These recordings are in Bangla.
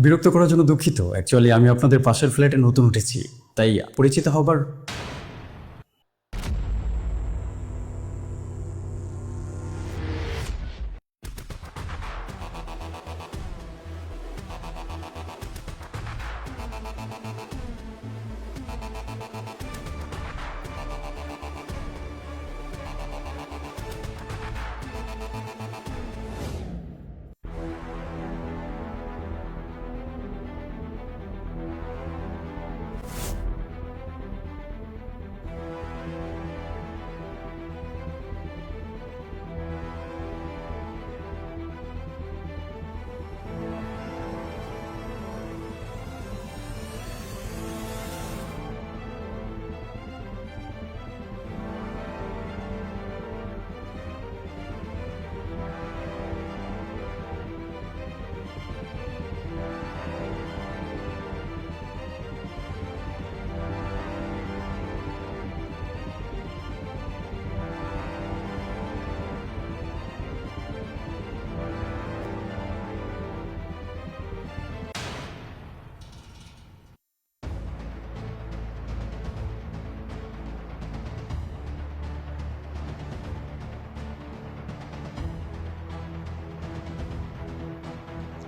বিরক্ত করার জন্য দুঃখিত। অ্যাকচুয়ালি আমি আপনাদের পাশের ফ্ল্যাটে নতুন উঠেছি, তাই পরিচিত হবার।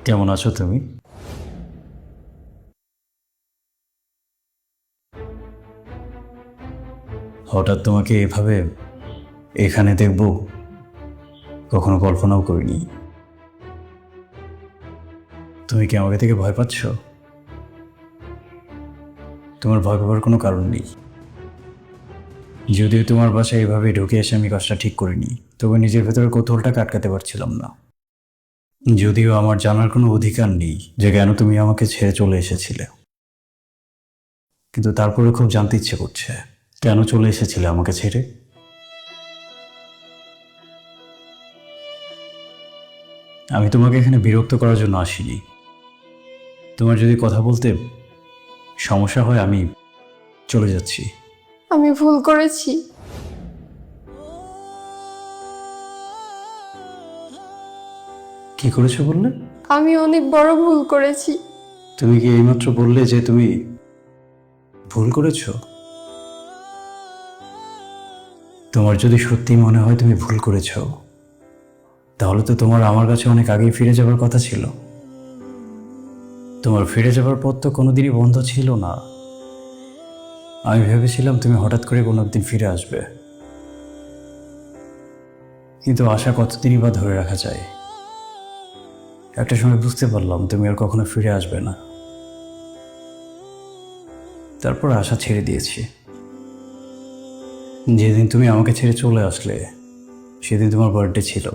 কেমন আছো তুমি? হঠাৎ তোমাকে এভাবে এখানে দেখব কখনো কল্পনাও করিনি। তুমি কি আমাকে থেকে ভয় পাচ্ছ? তোমার ভয় পাওয়ার কোনো কারণ নেই। যদিও তোমার বাসায় এভাবে ঢুকে এসে আমি কাজটা ঠিক করিনি, তবে নিজের ভেতরে কৌতূহলটা আটকাতে পারছিলাম না। যদিও আমার জানার কোনো অধিকার নেই যে কেন তুমি আমাকে ছেড়ে চলে এসেছিলে, কিন্তু তারপরে খুব জানতে ইচ্ছে করছে কেন চলে এসেছিলে আমাকে ছেড়ে। আমি তোমাকে এখানে বিরক্ত করার জন্য আসিনি। তোমার যদি কথা বলতে সমস্যা হয় আমি চলে যাচ্ছি। আমি ভুল করেছি। কি করেছো বললে? আমি অনেক বড় ভুল করেছি। তুমি কি এইমাত্র বললে যে তুমি ভুল করেছো? তোমার যদি সত্যি মনে হয় তুমি ভুল করেছো, তাহলে তো তোমার আমার কাছে অনেক আগেই ফিরে যাবার কথা ছিল। তোমার ফিরে যাবার পথ তো কোনোদিনই বন্ধ ছিল না। আমি ভেবেছিলাম তুমি হঠাৎ করে কোনো একদিন ফিরে আসবে, কিন্তু আশা কতদিনই বা ধরে রাখা যায়। একটা সময় বুঝতে পারলাম তুমি আর কখনো ফিরে আসবে না। তারপর আশা ছেড়ে দিয়েছি। যেদিন তুমি আমাকে ছেড়ে চলে আসলে সেদিন তোমার বার্থডে ছিল।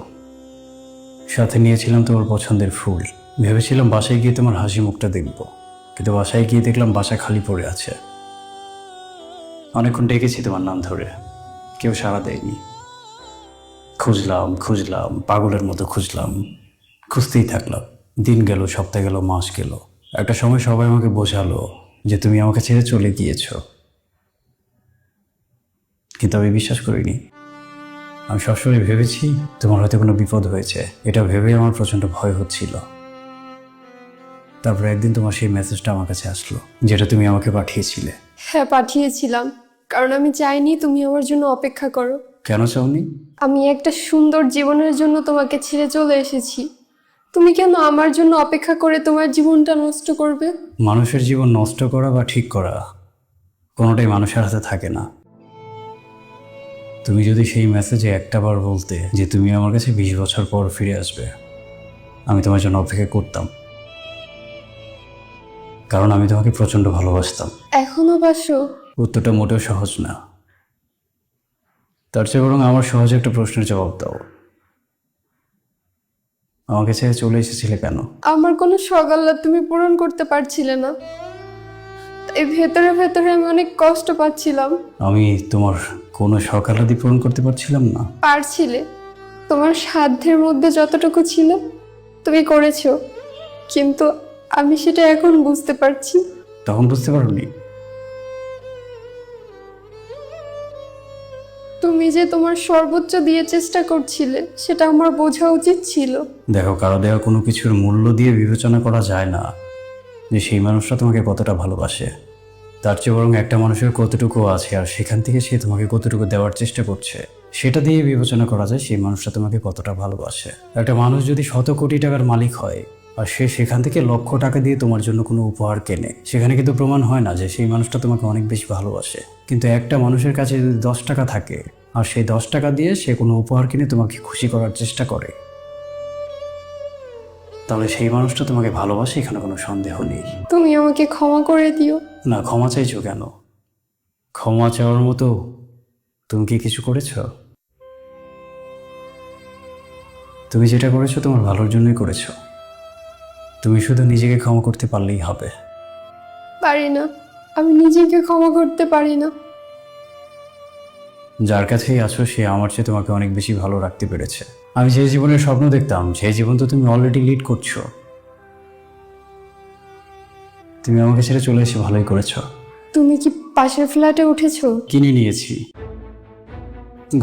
সাথে নিয়েছিলাম তোমার পছন্দের ফুল। ভেবেছিলাম বাসায় গিয়ে তোমার হাসি মুখটা দেখব, কিন্তু বাসায় গিয়ে দেখলাম বাসা খালি পড়ে আছে। অনেকক্ষণ ডেকেছি তোমার নাম ধরে, কেউ সাড়া দেয়নি। খুঁজলাম খুঁজলাম, পাগলের মতো খুঁজলাম, খুঁজতেই থাকলাম। দিন গেল, সপ্তাহ গেল, মাস গেল। একটা সময় সবাই আমাকে বোঝালো যে তুমি আমাকে ছেড়ে চলে গিয়েছো, কিন্তু আমি বিশ্বাস করিনি। আমি সবসময় ভেবেছি তোমার হয়তো কোনো বিপদ হয়েছে, এটা ভেবেই আমার প্রচণ্ড ভয় হচ্ছিল। তারপর একদিন তোমার সেই মেসেজটা আমার কাছে আসলো, যেটা তুমি আমাকে পাঠিয়েছিলে। হ্যাঁ, পাঠিয়েছিলাম, কারণ আমি চাইনি তুমি আমার জন্য অপেক্ষা করো। কেন চাওনি? আমি একটা সুন্দর জীবনের জন্য তোমাকে ছেড়ে চলে এসেছি। তুমি কেন আমার জন্য অপেক্ষা করে তোমার জীবনটা নষ্ট করবে? মানুষের জীবন নষ্ট করা বা ঠিক করা কোনোটাই মানুষের হাতে থাকে না। তুমি যদি সেই মেসেজে একটাবার বলতে যে তুমি আমার কাছে 20 বছর পর ফিরে আসবে, আমি তোমার জন্য অপেক্ষা করতাম, কারণ আমি তোমাকে প্রচণ্ড ভালোবাসতাম। এখনো বাসো? উত্তরটা মোটেও সহজ না। তার চেয়ে বরং আমার সহজে একটা প্রশ্নের জবাব দাও। আমাকে ছেড়ে চলে এসেছিলে কেন? আমার কোনো সকাল্লা তুমি পূরণ করতে পারছিলে না, তাই ভেতরে ভেতরে আমি অনেক কষ্ট পাচ্ছিলাম। আমি তোমার কোনো সকালাদি পূরণ করতে পারছিলাম না? পারছিলে, তোমার সাধ্যের মধ্যে যতটুকু ছিল তুমি করেছো, কিন্তু আমি সেটা এখন বুঝতে পারছি। তখন বুঝতে পারোনি? তুমি যে তোমার সর্বোচ্চ দিয়ে চেষ্টা করছিলে সেটা আমার বোঝা উচিত ছিল। দেখো, কারো দেওয়া কোনো কিছুর মূল্য দিয়ে বিবেচনা করা যায় না। যে সেই মানুষটা তোমাকে কতটা ভালোবাসে। তার চেয়ে বরং একটা মানুষের কতটুকু আছে আর সেখান থেকে সে তোমাকে কতটুকু দেওয়ার চেষ্টা করছে সেটা দিয়ে বিবেচনা করা যায় সেই মানুষটা তোমাকে কতটা ভালোবাসে। একটা মানুষ যদি 100 কোটি টাকার মালিক হয় আর সে সেখান থেকে লক্ষ টাকা দিয়ে তোমার জন্য কোনো উপহার কেনে, সেখানে কিন্তু প্রমাণ হয় না যে সেই মানুষটা তোমাকে অনেক বেশি ভালোবাসে। কিন্তু একটা মানুষের কাছে যদি 10 টাকা থাকে আর সেই 10 টাকা দিয়ে সে কোনো উপহার কিনে তোমাকে খুশি করার চেষ্টা করে, তাহলে সেই মানুষটা তোমাকে ভালোবাসে, এখানে কোনো সন্দেহ নেই। তুমি আমাকে ক্ষমা করে দিও। না, ক্ষমা চাইছো কেন? ক্ষমা চাওয়ার মতো তুমি কি কিছু করেছো? তুমি যেটা করেছো তোমার ভালোর জন্যই করেছো। তুমি শুধু নিজেকে ক্ষমা করতে পারলেই হবে। পারি না, আমি নিজেকে ক্ষমা করতে পারি না। যার কাছেই আছো সে আমার চেয়ে তোমাকে অনেক বেশি ভালো রাখতে পেরেছে। আমি যে জীবনের স্বপ্ন দেখতাম সেই জীবন তো তুমি অলরেডি লিড করছো। তুমি আমাকে ছেড়ে চলে এসে ভালোই করেছো। তুমি কি পাশের ফ্ল্যাটে উঠেছো? কিনে নিয়েছি।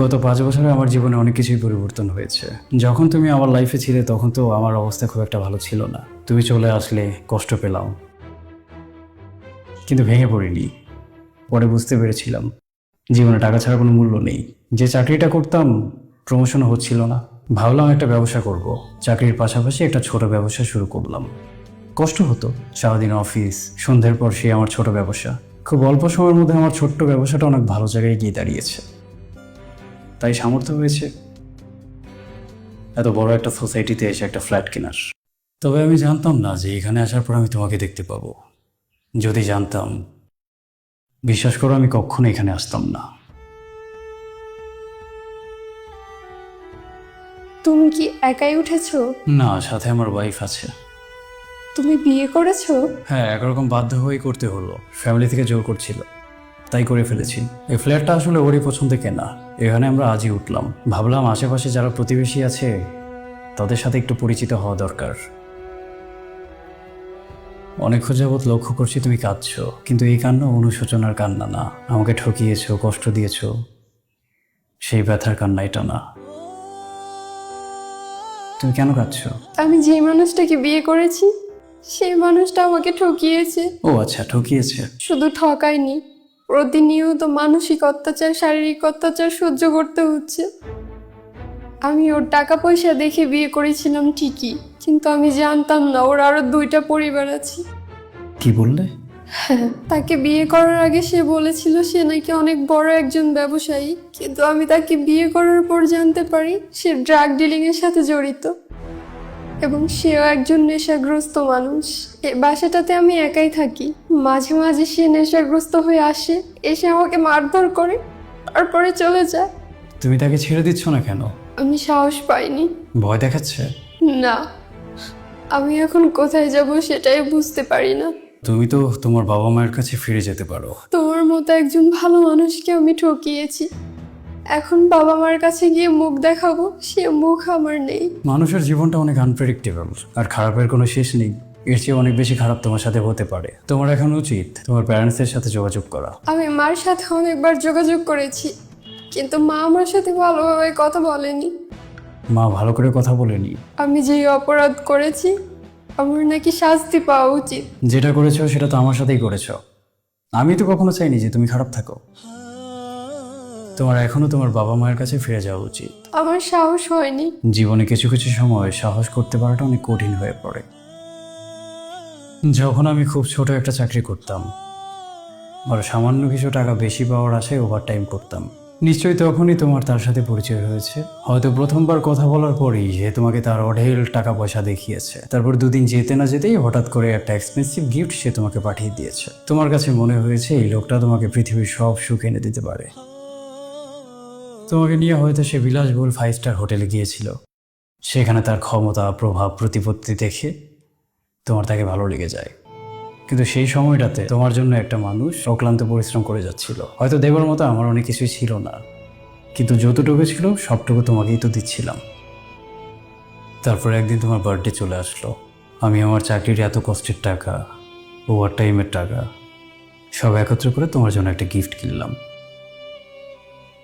গত 5 বছরে আমার জীবনে অনেক কিছুই পরিবর্তন হয়েছে। যখন তুমি আমার লাইফে ছিলে তখন তো আমার অবস্থা খুব একটা ভালো ছিল না। তুমি চলে আসলে, কষ্ট পেলাম, কিন্তু ভেঙে পড়িনি। পরে বুঝতে পেরেছিলাম জীবনে টাকা ছাড়া কোনো মূল্য নেই। যে চাকরিটা করতাম প্রমোশনও হচ্ছিল না, ভাবলাম একটা ব্যবসা করব। চাকরির পাশাপাশি একটা ছোট ব্যবসা শুরু করলাম। কষ্ট হতো, সারাদিন অফিস, সন্ধ্যের পর সে আমার ছোট ব্যবসা। খুব অল্প সময়ের মধ্যে আমার ছোট্ট ব্যবসাটা অনেক ভালো জায়গায় গিয়ে দাঁড়িয়েছে। তাই সামর্থ্য হয়েছে এত বড় একটা সোসাইটিতে এসে একটা ফ্ল্যাট কেনার। তবে আমি জানতাম না যে এখানে আসার পর আমি তোমাকে দেখতে পাবো। যদি জানতাম, বিশ্বাস করো আমি কখনো এখানে আসতাম না। তুমি কি একাই উঠেছো? না, সাথে আমার ওয়াইফ আছে। তুমি বিয়ে করেছো? হ্যাঁ, একরকম বাধ্য হয়েই করতে হলো। ফ্যামিলি থেকে জোর করছিল, তাই করে ফেলেছি। এই ফ্ল্যাটটা আসলে ওরই পছন্দে কেনা। এখানে আমরা আজই উঠলাম। ভাবলাম আশেপাশে যারা প্রতিবেশী আছে তাদের সাথে একটু পরিচিত হওয়া দরকার। অনেক যাবৎ লক্ষ্য করছি তুমি কাঁদছো, কিন্তু এই কান্না অনুশোচনার কান্না না। আমাকে ঠকিয়েছো, কষ্ট দিয়েছো, সেই ব্যথার কান্না এটা না। তুমি কেন কাঁদছো? আমি যে মানুষটাকে বিয়ে করেছি সেই মানুষটা আমাকে ঠকিয়েছে। ও আচ্ছা, ঠকিয়েছে। শুধু ঠকায়নি, প্রতিনিয়ত মানসিক অত্যাচার, শারীরিক অত্যাচার সহ্য করতে হচ্ছে। আমি ওর টাকা পয়সা দেখে বিয়ে করেছিলাম ঠিকই, কিন্তু আমি জানতাম না ওর আরো 2টা পরিবার আছে। কি বললে? হ্যাঁ, তাকে বিয়ে করার আগে সে বলেছিল সে নাকি অনেক বড় একজন ব্যবসায়ী, কিন্তু আমি তাকে বিয়ে করার পর জানতে পারি সে ড্রাগ ডিলিং এর সাথে জড়িত এবং সেও একজন নেশাগ্রস্ত মানুষ। এই বাসাটাতে আমি একাই থাকি। মাঝে মাঝে সে নেশাগ্রস্ত হয়ে আসে, এসে আমাকে মারধর করে, তারপরে চলে যায়। তুমি তাকে ছেড়ে দিচ্ছ না কেন? আমি সাহস পাইনি। ভয় দেখাচ্ছে? না, আমি এখন কোথায় যাব সেটাই বুঝতে পারি না। তুমি তো তোমার বাবা মায়ের কাছে ফিরে যেতে পারো। তোমার মতো একজন ভালো মানুষকে আমি ঠকিয়েছি। এখন বাবা মার কাছে গিয়ে মুখ দেখাবো, সে মুখ আমার নেই। মানুষের জীবনটা অনেক আনপ্রেডিক্টেবল, আর খারাপের কোনো শেষ নেই। এর চেয়ে অনেক বেশি খারাপ তোমার সাথে হতে পারে। তোমার এখন উচিত তোমার প্যারেন্টসের সাথে যোগাযোগ করা। আমি মার সাথে অনেকবার যোগাযোগ করেছি, কিন্তু মা আমার সাথে ভালোভাবে কথা বলেনি। মা ভালো করে কথা বলেনি? আমি যে অপরাধ করেছি আমার নাকি শাস্তি পাওয়া উচিত। যেটা করেছো সেটা তো আমার সাথেই করেছো। আমি তো কখনো চাইনি যে তুমি খারাপ থাকো। তোমার এখনো তোমার বাবা মায়ের কাছে ফিরে যাওয়া উচিত। আমার সাহস হয়নি। জীবনে কিছু কিছু সময় সাহস করতে পারাটা অনেক কঠিন হয়ে পড়ে। যখন আমি খুব ছোট একটা চাকরি করতাম আর সামান্য কিছু টাকা বেশি পাওয়ার আশায় ওভারটাইম করতাম, নিশ্চয়ই তখনই তোমার তার সাথে পরিচয় হয়েছে। হয়তো প্রথমবার কথা বলার পরেই সে তোমাকে তার অঢেল টাকা পয়সা দেখিয়েছে। তারপর 2 দিন যেতে না যেতেই হঠাৎ করে একটা এক্সপেন্সিভ গিফট সে তোমাকে পাঠিয়ে দিয়েছে। তোমার কাছে মনে হয়েছে এই লোকটা তোমাকে পৃথিবীর সব সুখ এনে দিতে পারে। তোমাকে নিয়ে হয়তো সে বিলাসবহুল 5 স্টার হোটেলে গিয়েছিল। সেখানে তার ক্ষমতা, প্রভাব, প্রতিপত্তি দেখে তোমার তাকে ভালো লেগে যায়। কিন্তু সেই সময়টাতে তোমার জন্য একটা মানুষ অক্লান্ত পরিশ্রম করে যাচ্ছিল। হয়তো দেবার মতো আমার অনেক কিছুই ছিল না, কিন্তু যতটুকু ছিল সবটুকু তোমাকেই তো দিচ্ছিলাম। তারপর একদিন তোমার বার্থডে চলে আসলো। আমি আমার চাকরির এত কষ্টের টাকা, ওভার টাইমের টাকা সব একত্র করে তোমার জন্য একটা গিফট কিনলাম।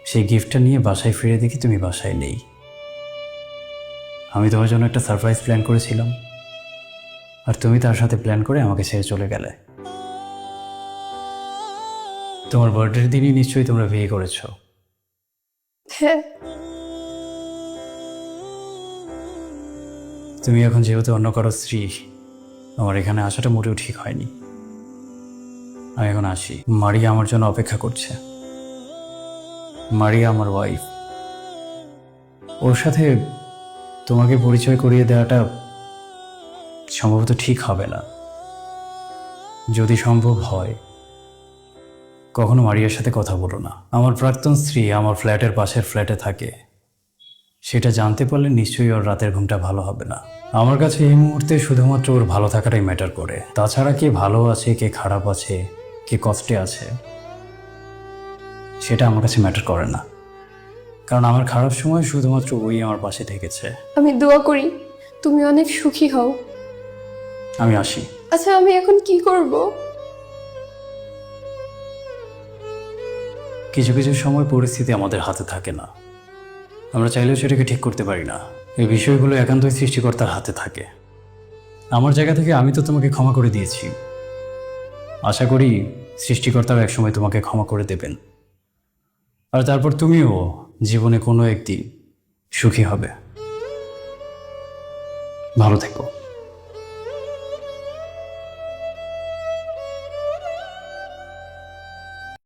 সেই গিফটটা নিয়ে বাসায় ফিরে দেখি তুমি বাসায় নেই। আমি তোমার জন্য একটা সারপ্রাইজ প্ল্যান করেছিলাম, আর তুমি তার সাথে প্ল্যান করে আমাকে ছেড়ে চলে গেলে। তোমার বার্থডের দিনই নিশ্চয়ই তোমরা বিয়ে করেছো। হ্যাঁ, তুমি এখন যেহেতু অন্য কারো স্ত্রী, আমার এখানে আসাটা মোটেও ঠিক হয়নি। আমি এখন আসি। মারিয়া আমার জন্য অপেক্ষা করছে। মারিয়া আমার ওয়াইফ। ওর সাথে তোমাকে পরিচয় করিয়ে দেওয়াটা সম্ভবত ঠিক হবে না। যদি সম্ভব হয় কখনো মারিয়ার সাথে কথা বলো না। আমার প্রাক্তন স্ত্রী আমার ফ্ল্যাটের পাশের ফ্ল্যাটে থাকে, সেটা জানতে পারলে নিশ্চয়ই ওর রাতের ঘুমটা ভালো হবে না। আমার কাছে এই মুহূর্তে শুধুমাত্র ওর ভালো থাকাটাই ম্যাটার করে। তাছাড়া কে ভালো আছে, কে খারাপ আছে, কে কষ্টে আছে, সেটা আমার কাছে ম্যাটার করে না। কারণ আমার খারাপ সময় শুধুমাত্র ওই আমার পাশে থেকেছে। আমি দোয়া করি তুমি অনেক সুখী হও। আমি আসি। আচ্ছা, আমি এখন কি করব? কিছু কিছু সময় পরিস্থিতি আমাদের হাতে থাকে না, আমরা চাইলেও সেটাকে ঠিক করতে পারি না। এই বিষয়গুলো একান্তই সৃষ্টিকর্তার হাতে থাকে। আমার জায়গা থেকে আমি তো তোমাকে ক্ষমা করে দিয়েছি, আশা করি সৃষ্টিকর্তাও একসময় তোমাকে ক্ষমা করে দেবেন। আর তারপর তুমিও জীবনে কোনো একদিন সুখী হবে। ভালো থেকো।